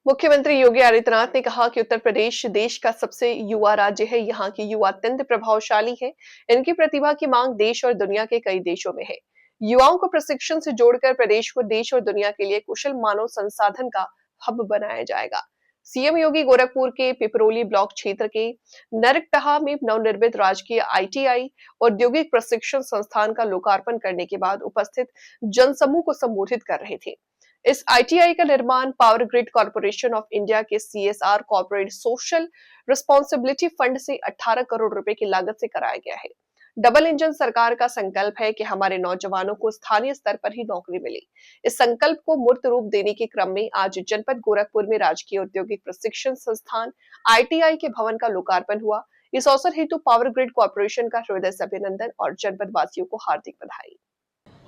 मुख्यमंत्री योगी आदित्यनाथ ने कहा कि उत्तर प्रदेश देश का सबसे युवा राज्य है। यहाँ के युवा अत्यंत प्रभावशाली हैं। इनकी प्रतिभा की मांग देश और दुनिया के कई देशों में है। युवाओं को प्रशिक्षण से जोड़कर प्रदेश को देश और दुनिया के लिए कुशल मानव संसाधन का हब बनाया जाएगा। सीएम योगी गोरखपुर के पिपरोली ब्लॉक क्षेत्र के नरकटहा में नवनिर्मित राजकीय आईटीआई औद्योगिक प्रशिक्षण संस्थान का लोकार्पण करने के बाद उपस्थित जनसमूह को संबोधित कर रहे थे। इस आईटीआई का निर्माण power grid corporation of India के CSR corporate social responsibility fund से 18 करोड़ रुपए की लागत से कराया गया है। डबल इंजन सरकार का संकल्प है कि हमारे नौजवानों को स्थानीय स्तर पर ही नौकरी मिले। इस संकल्प को मूर्त रूप देने के क्रम में आज जनपद गोरखपुर में राजकीय औद्योगिक प्रशिक्षण संस्थान आईटीआई के भवन का लोकार्पण हुआ। इस अवसर हेतु पावर ग्रिड कॉर्पोरेशन का हृदय से अभिनंदन और जनपद वासियों को हार्दिक बधाई।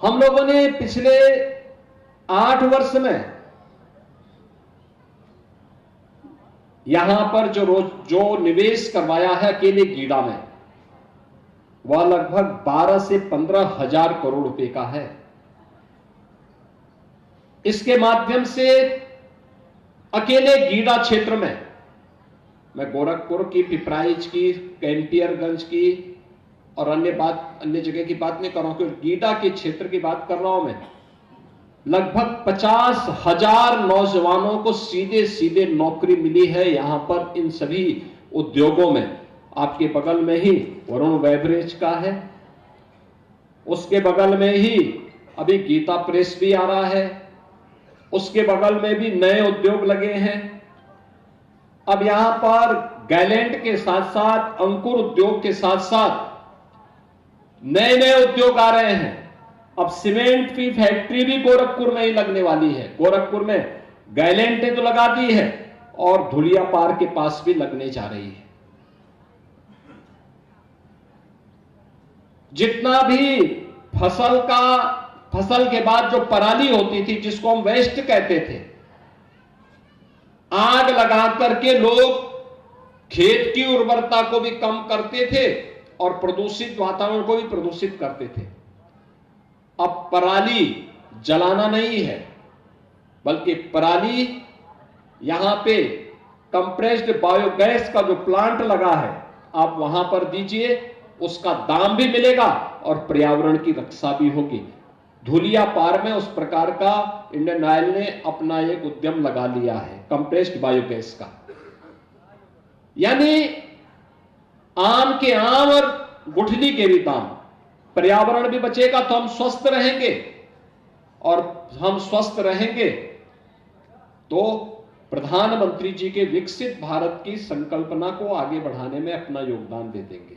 हम लोगों ने पिछले 8 वर्ष में यहां पर जो निवेश करवाया है अकेले गीडा में, वह लगभग 12 से 15 हजार करोड़ रुपए का है। इसके माध्यम से अकेले गीडा क्षेत्र में, मैं गोरखपुर की, पिपराइच की, कैंपियरगंज की और अन्य जगह की बात नहीं कर रहा हूं, गीडा के क्षेत्र की बात कर रहा हूं मैं, लगभग 50,000 नौजवानों को सीधे सीधे नौकरी मिली है यहां पर इन सभी उद्योगों में। आपके बगल में ही वरुण बेवरेज का है, उसके बगल में ही अभी गीता प्रेस भी आ रहा है, उसके बगल में भी नए उद्योग लगे हैं। अब यहां पर गैलेंट के साथ साथ अंकुर उद्योग के साथ साथ नए नए उद्योग आ रहे हैं। अब सीमेंट की फैक्ट्री भी गोरखपुर में ही लगने वाली है। गोरखपुर में गैलेंट ने तो लगा दी है और धुलियापार के पास भी लगने जा रही है। जितना भी फसल के बाद जो पराली होती थी, जिसको हम वेस्ट कहते थे, आग लगा करके लोग खेत की उर्वरता को भी कम करते थे और प्रदूषित वातावरण को भी प्रदूषित करते थे। अब पराली जलाना नहीं है, बल्कि पराली यहां पे कंप्रेस्ड बायोगैस का जो प्लांट लगा है, आप वहां पर दीजिए, उसका दाम भी मिलेगा और पर्यावरण की रक्षा भी होगी। धुलियापार में उस प्रकार का इंडियन ऑयल ने अपना एक उद्यम लगा लिया है कंप्रेस्ड बायोगैस का। यानी आम के आम और गुठली के भी दाम। पर्यावरण भी बचेगा तो हम स्वस्थ रहेंगे, और हम स्वस्थ रहेंगे तो प्रधानमंत्री जी के विकसित भारत की संकल्पना को आगे बढ़ाने में अपना योगदान दे देंगे।